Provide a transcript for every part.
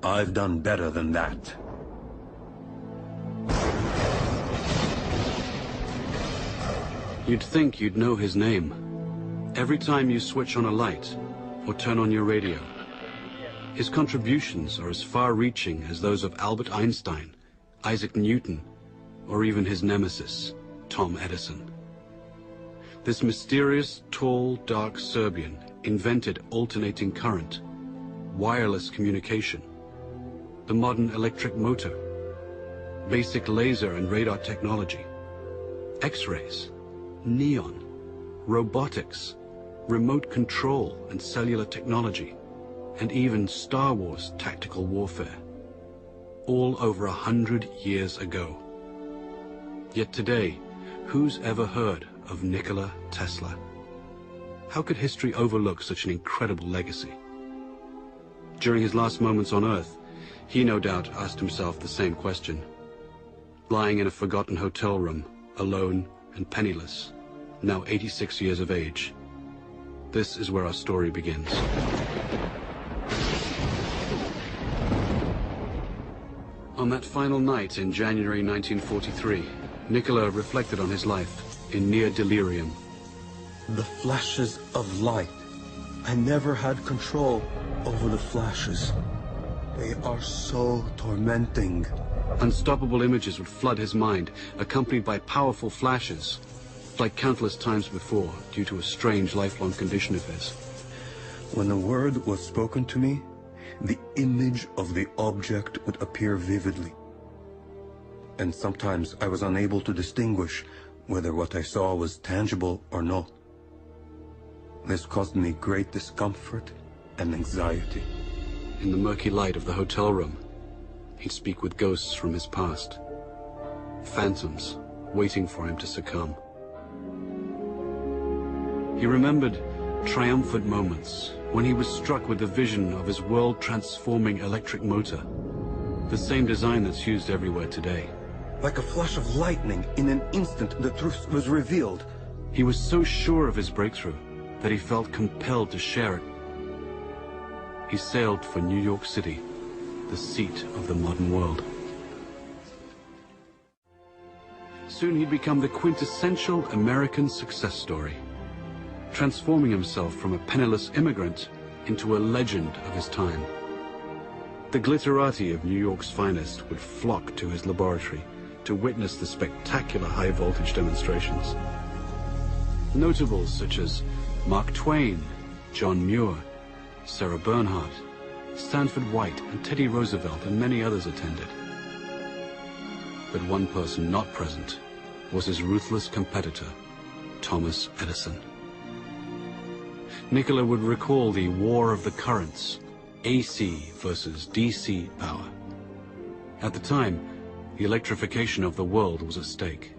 I've done better than that. You'd think you'd know his name. Every time you switch on a light or turn on your radio, his contributions are as far-reaching as those of Albert Einstein, Isaac Newton, or even his nemesis, Tom Edison. This mysterious, tall, dark Serbian invented alternating current, wireless communication, the modern electric motor, basic laser and radar technology, X-rays, neon, robotics, remote control and cellular technology, and even Star Wars tactical warfare, all over 100 years ago. Yet today, who's ever heard of Nikola Tesla? How could history overlook such an incredible legacy? During his last moments on Earth, he no doubt asked himself the same question. Lying in a forgotten hotel room, alone and penniless, now 86 years of age. This is where our story begins. On that final night in January 1943, Nikola reflected on his life in near delirium. The flashes of light. I never had control over the flashes. They are so tormenting. Unstoppable images would flood his mind, accompanied by powerful flashes, like countless times before, due to a strange lifelong condition of his. When a word was spoken to me, the image of the object would appear vividly. And sometimes I was unable to distinguish whether what I saw was tangible or not. This caused me great discomfort and anxiety. In the murky light of the hotel room, he'd speak with ghosts from his past. Phantoms waiting for him to succumb. He remembered triumphant moments when he was struck with the vision of his world-transforming electric motor, the same design that's used everywhere today. Like a flash of lightning, in an instant the truth was revealed. He was so sure of his breakthrough that he felt compelled to share it. He sailed for New York City, the seat of the modern world. Soon he'd become the quintessential American success story, transforming himself from a penniless immigrant into a legend of his time. The glitterati of New York's finest would flock to his laboratory to witness the spectacular high-voltage demonstrations. Notables such as Mark Twain, John Muir, Sarah Bernhardt, Stanford White, and Teddy Roosevelt, and many others attended. But one person not present was his ruthless competitor, Thomas Edison. Nikola would recall the war of the currents, AC versus DC power. At the time, the electrification of the world was at stake.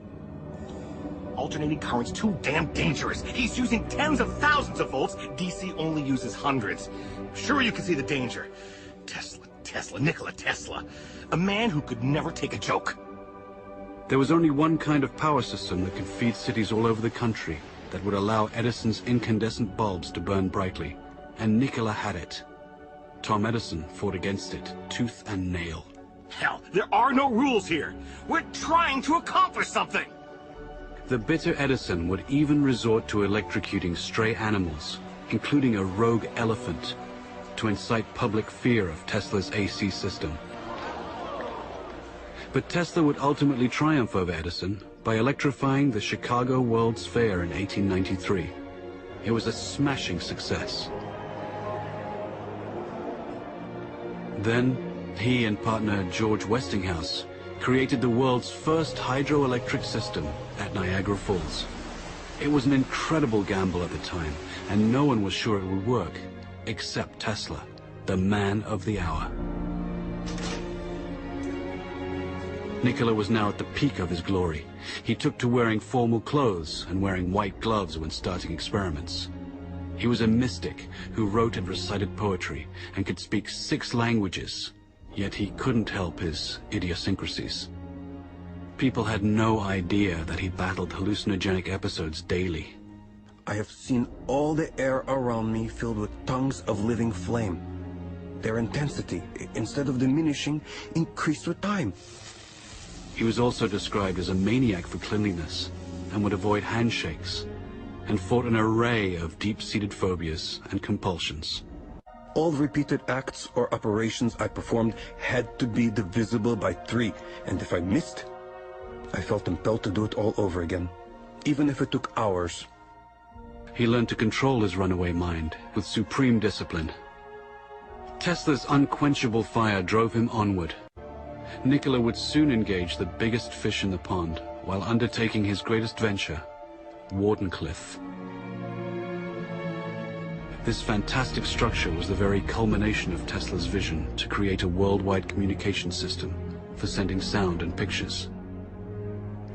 Alternating current's too damn dangerous. He's using tens of thousands of volts. DC only uses hundreds. Sure, you can see the danger. Nikola Tesla. A man who could never take a joke. There was only one kind of power system that could feed cities all over the country that would allow Edison's incandescent bulbs to burn brightly, and Nikola had it. Tom Edison fought against it, tooth and nail. Hell, there are no rules here. We're trying to accomplish something. The bitter Edison would even resort to electrocuting stray animals, including a rogue elephant, to incite public fear of Tesla's AC system. But Tesla would ultimately triumph over Edison by electrifying the Chicago World's Fair in 1893. It was a smashing success. Then, he and partner George Westinghouse created the world's first hydroelectric system at Niagara Falls. It was an incredible gamble at the time, and no one was sure it would work, except Tesla, the man of the hour. Nikola was now at the peak of his glory. He took to wearing formal clothes and wearing white gloves when starting experiments. He was a mystic who wrote and recited poetry and could speak 6 languages, yet he couldn't help his idiosyncrasies. People had no idea that he battled hallucinogenic episodes daily. I have seen all the air around me filled with tongues of living flame. Their intensity, instead of diminishing, increased with time. He was also described as a maniac for cleanliness and would avoid handshakes and fought an array of deep-seated phobias and compulsions. All repeated acts or operations I performed had to be divisible by 3, and if I missed, I felt impelled to do it all over again, even if it took hours. He learned to control his runaway mind with supreme discipline. Tesla's unquenchable fire drove him onward. Nikola would soon engage the biggest fish in the pond while undertaking his greatest venture, Wardenclyffe. This fantastic structure was the very culmination of Tesla's vision to create a worldwide communication system for sending sound and pictures.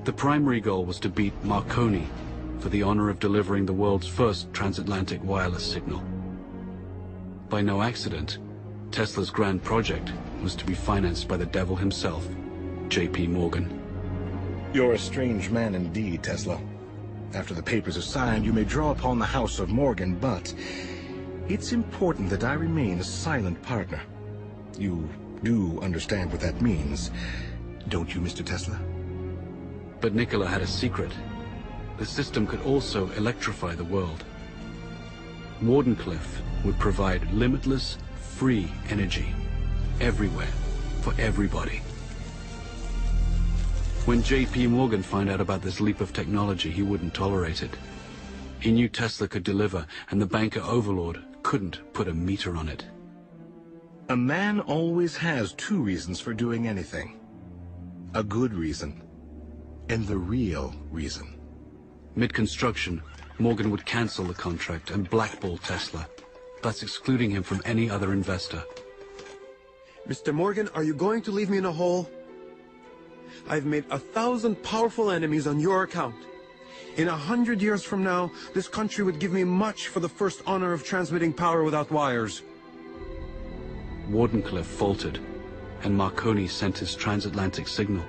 The primary goal was to beat Marconi for the honor of delivering the world's first transatlantic wireless signal. By no accident, Tesla's grand project was to be financed by the devil himself, J.P. Morgan. You're a strange man indeed, Tesla. After the papers are signed, you may draw upon the house of Morgan, but it's important that I remain a silent partner. You do understand what that means, don't you, Mr. Tesla? But Nikola had a secret. The system could also electrify the world. Wardenclyffe would provide limitless, free energy, everywhere, for everybody. When J.P. Morgan found out about this leap of technology, he wouldn't tolerate it. He knew Tesla could deliver, and the banker overlord couldn't put a meter on it. A man always has 2 reasons for doing anything. A good reason, and the real reason. Mid-construction, Morgan would cancel the contract and blackball Tesla, thus excluding him from any other investor. Mr. Morgan, are you going to leave me in a hole? I've made 1,000 powerful enemies on your account. In 100 years from now, this country would give me much for the first honor of transmitting power without wires. Wardenclyffe faltered, and Marconi sent his transatlantic signal.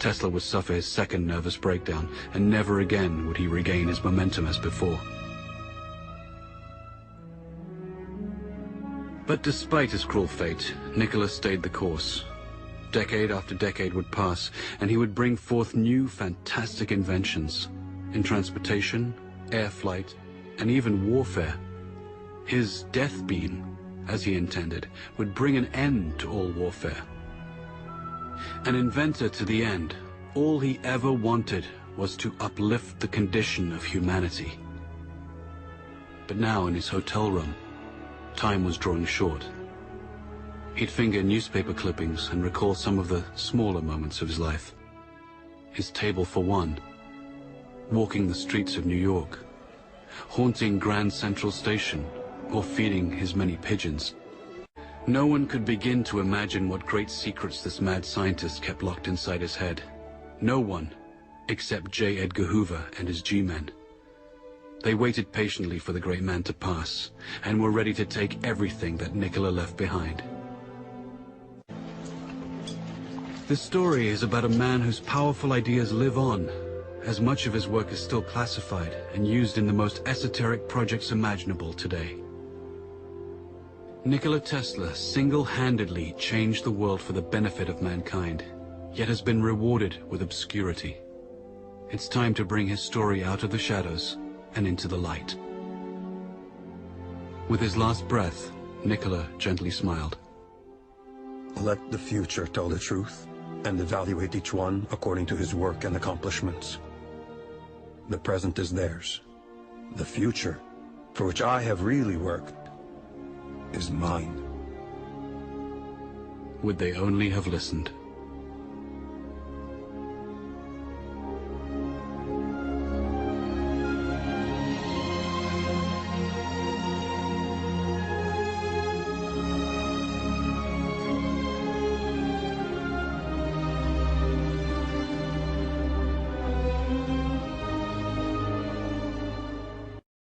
Tesla would suffer his second nervous breakdown, and never again would he regain his momentum as before. But despite his cruel fate, Nikola stayed the course. Decade after decade would pass, and he would bring forth new fantastic inventions in transportation, air flight, and even warfare. His death beam, as he intended, would bring an end to all warfare. An inventor to the end, all he ever wanted was to uplift the condition of humanity. But now in his hotel room, time was drawing short. He'd finger newspaper clippings and recall some of the smaller moments of his life. His table for one, walking the streets of New York, haunting Grand Central Station, or feeding his many pigeons. No one could begin to imagine what great secrets this mad scientist kept locked inside his head. No one, except J. Edgar Hoover and his G-men. They waited patiently for the great man to pass, and were ready to take everything that Nikola left behind. This story is about a man whose powerful ideas live on, as much of his work is still classified and used in the most esoteric projects imaginable today. Nikola Tesla single-handedly changed the world for the benefit of mankind, yet has been rewarded with obscurity. It's time to bring his story out of the shadows and into the light. With his last breath, Nikola gently smiled. Let the future tell the truth, and evaluate each one according to his work and accomplishments. The present is theirs. The future, for which I have really worked, is mine. Would they only have listened?